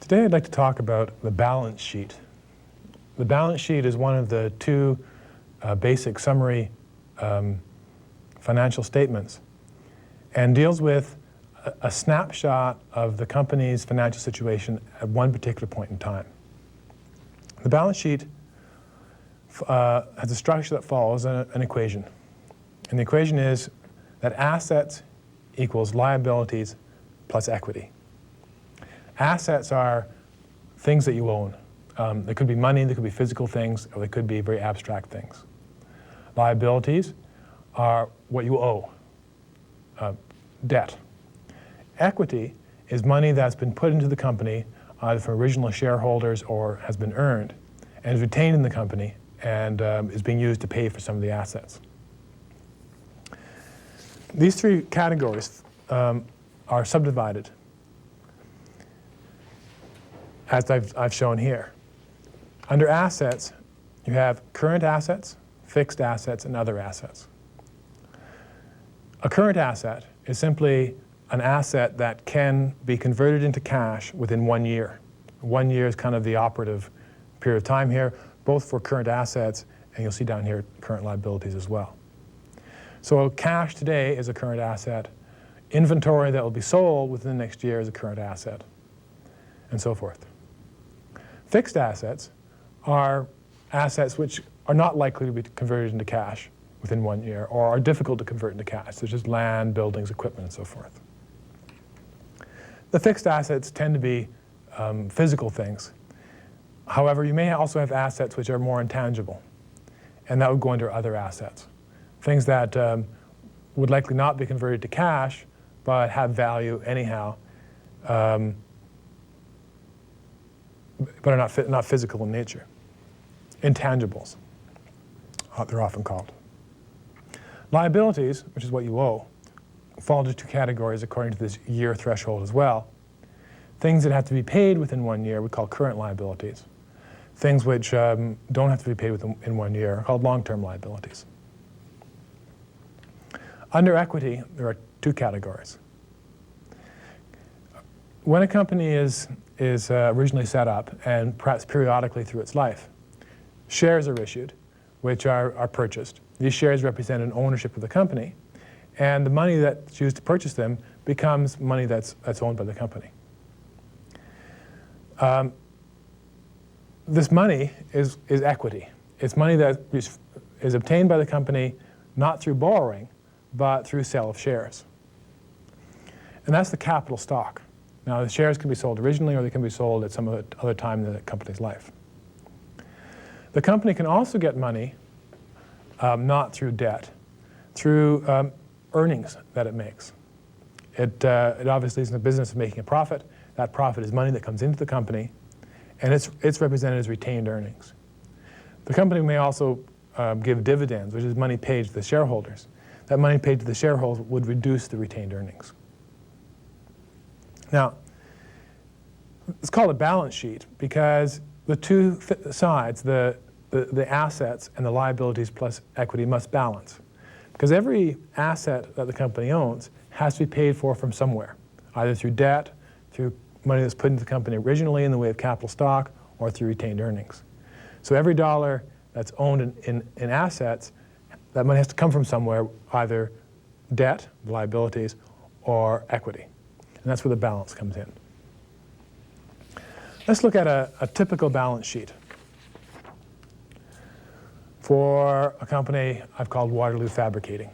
Today I'd like to talk about the balance sheet. The balance sheet is one of the two basic summary financial statements and deals with a snapshot of the company's financial situation at one particular point in time. The balance sheet has a structure that follows an equation. And the equation is that assets equals liabilities plus equity. Assets are things that you own. They could be money, they could be physical things, or they could be very abstract things. Liabilities are what you owe, debt. Equity is money that's been put into the company either from original shareholders or has been earned and is retained in the company and is being used to pay for some of the assets. These three categories are subdivided as I've shown here. Under assets, you have current assets, fixed assets, and other assets. A current asset is simply an asset that can be converted into cash within 1 year. 1 year is kind of the operative period of time here, both for current assets, and you'll see down here current liabilities as well. So cash today is a current asset. Inventory that will be sold within the next year is a current asset, and so forth. Fixed assets are assets which are not likely to be converted into cash within 1 year or are difficult to convert into cash, such as land, buildings, equipment, and so forth. The fixed assets tend to be physical things. However, you may also have assets which are more intangible, and that would go under other assets. Things that would likely not be converted to cash, but have value anyhow, but are not physical in nature. Intangibles, they're often called. Liabilities, which is what you owe, fall into two categories according to this year threshold as well. Things that have to be paid within 1 year we call current liabilities. Things which don't have to be paid in 1 year are called long-term liabilities. Under equity, there are two categories. When a company is originally set up, and perhaps periodically through its life, shares are issued, which are purchased. These shares represent an ownership of the company, and the money that's used to purchase them becomes money that's owned by the company. This money is equity. It's money that is obtained by the company not through borrowing, but through sale of shares. And that's the capital stock. Now, the shares can be sold originally or they can be sold at some other time in the company's life. The company can also get money not through debt, through earnings that it makes. It obviously is in the business of making a profit. That profit is money that comes into the company, and it's represented as retained earnings. The company may also give dividends, which is money paid to the shareholders. That money paid to the shareholders would reduce the retained earnings. Now, it's called a balance sheet because the two sides, the assets and the liabilities plus equity, must balance. Because every asset that the company owns has to be paid for from somewhere, either through debt, through money that's put into the company originally in the way of capital stock, or through retained earnings. So every dollar that's owned in assets, that money has to come from somewhere, either debt, liabilities, or equity. And that's where the balance comes in. Let's look at a typical balance sheet for a company I've called Waterloo Fabricating.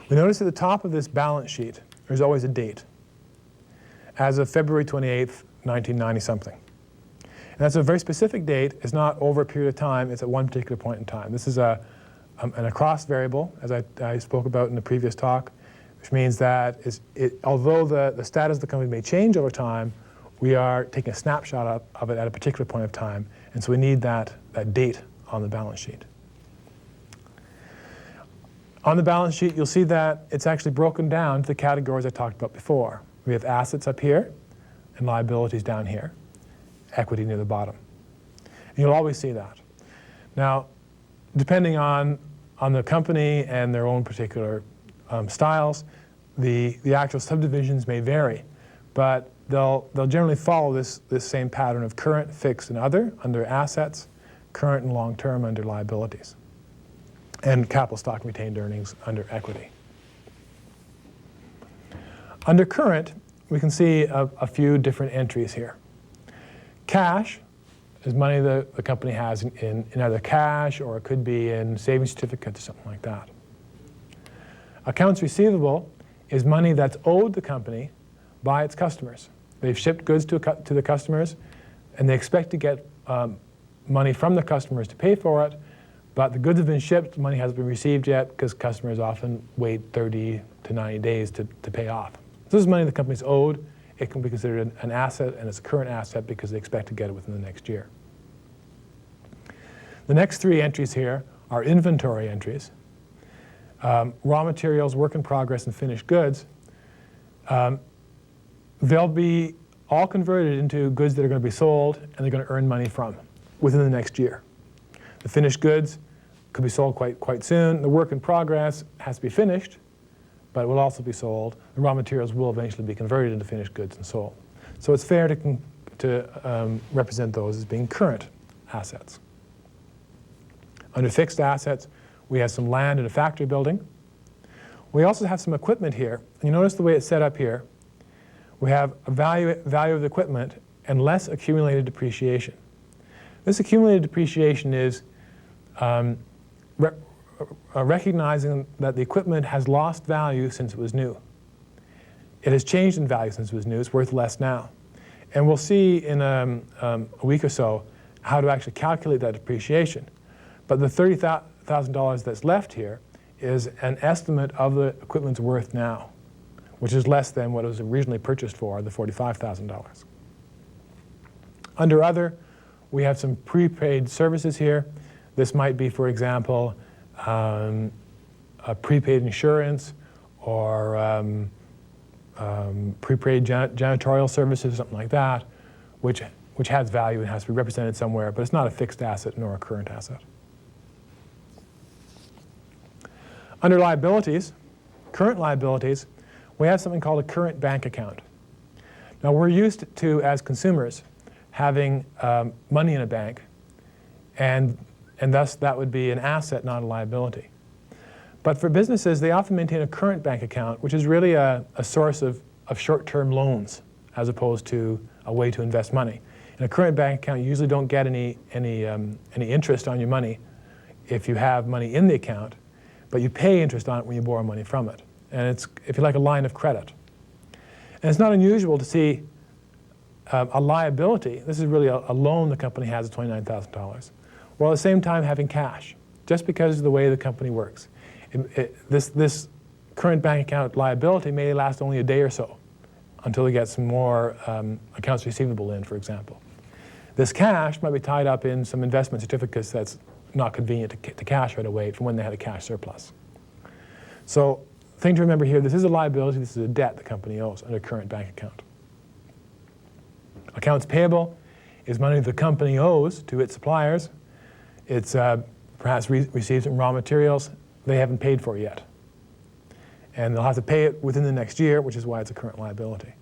We notice at the top of this balance sheet, there's always a date. As of February 28th, 1990-something. And that's a very specific date. It's not over a period of time. It's at one particular point in time. This is an across variable, as I spoke about in the previous talk, which means that although the status of the company may change over time, we are taking a snapshot of it at a particular point of time, and so we need that date on the balance sheet. On the balance sheet, you'll see that it's actually broken down to the categories I talked about before. We have assets up here and liabilities down here, equity near the bottom. And you'll always see that. Now, depending on the company and their own particular styles, the actual subdivisions may vary. but they'll generally follow this same pattern of current, fixed, and other under assets, current and long-term under liabilities, and capital stock retained earnings under equity. Under current, we can see a few different entries here. Cash is money the company has in either cash, or it could be in savings certificates or something like that. Accounts receivable is money that's owed the company by its customers. They've shipped goods to the customers, and they expect to get money from the customers to pay for it, but the goods have been shipped, money hasn't been received yet, because customers often wait 30 to 90 days to pay off. So this is money the company's owed. It can be considered an asset, and it's a current asset because they expect to get it within the next year. The next three entries here are inventory entries. Raw materials, work in progress, and finished goods. They'll be all converted into goods that are going to be sold and they're going to earn money from within the next year. The finished goods could be sold quite soon. The work in progress has to be finished, but it will also be sold. The raw materials will eventually be converted into finished goods and sold. So it's fair to represent those as being current assets. Under fixed assets, we have some land in a factory building. We also have some equipment here. And you notice the way it's set up here. We have a value of the equipment and less accumulated depreciation. This accumulated depreciation is recognizing that the equipment has lost value since it was new. It has changed in value since it was new. It's worth less now. And we'll see in a week or so how to actually calculate that depreciation. But the $30,000 that's left here is an estimate of the equipment's worth now, which is less than what it was originally purchased for, the $45,000. Under other, we have some prepaid services here. This might be, for example, a prepaid insurance or prepaid janitorial services, something like that, which has value and has to be represented somewhere, but it's not a fixed asset nor a current asset. Under liabilities, current liabilities, we have something called a current bank account. Now we're used to, as consumers, having money in a bank, and thus that would be an asset, not a liability. But for businesses, they often maintain a current bank account, which is really a source of short-term loans, as opposed to a way to invest money. In a current bank account, you usually don't get any interest on your money if you have money in the account, but you pay interest on it when you borrow money from it. And it's, if you like, a line of credit. And it's not unusual to see a liability. This is really a loan the company has of $29,000, while at the same time having cash, just because of the way the company works. This current bank account liability may last only a day or so until we get some more accounts receivable in, for example. This cash might be tied up in some investment certificates that's not convenient to cash right away from when they had a cash surplus. So the thing to remember here, this is a liability, this is a debt the company owes under current bank account. Accounts payable is money the company owes to its suppliers. It's perhaps received some raw materials they haven't paid for yet. And they'll have to pay it within the next year, which is why it's a current liability.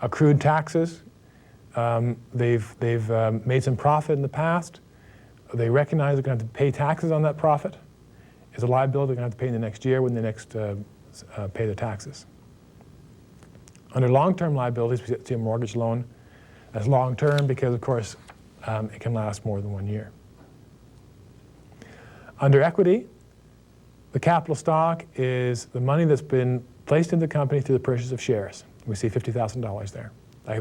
Accrued taxes, they've made some profit in the past. They recognize they're going to have to pay taxes on that profit. It's a liability they're going to have to pay in the next year when they next pay the taxes. Under long-term liabilities, we see a mortgage loan. That's long-term because, of course, it can last more than 1 year. Under equity, the capital stock is the money that's been placed into the company through the purchase of shares. We see $50,000 there.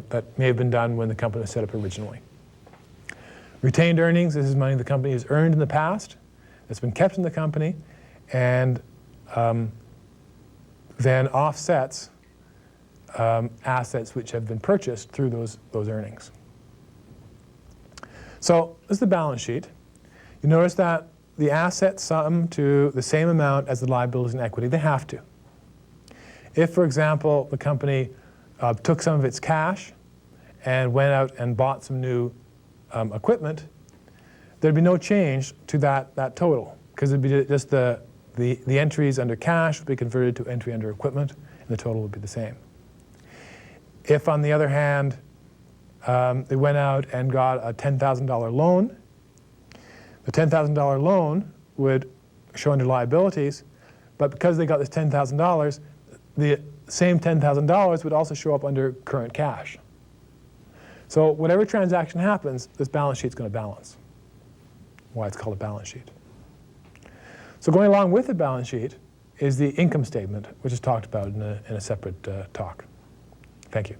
That may have been done when the company was set up originally. Retained earnings, this is money the company has earned in the past, that's been kept in the company, and then offsets assets which have been purchased through those earnings. So this is the balance sheet. You notice that the assets sum to the same amount as the liabilities and equity. They have to. If, for example, the company took some of its cash and went out and bought some new equipment, there'd be no change to that total, because it'd be just the entries under cash would be converted to entry under equipment, and the total would be the same. If, on the other hand, they went out and got a $10,000 loan, the $10,000 loan would show under liabilities, but because they got this $10,000, the same $10,000 would also show up under current cash. So whatever transaction happens, this balance sheet's going to balance. Why it's called a balance sheet. So going along with the balance sheet is the income statement, which is talked about in a separate talk. Thank you.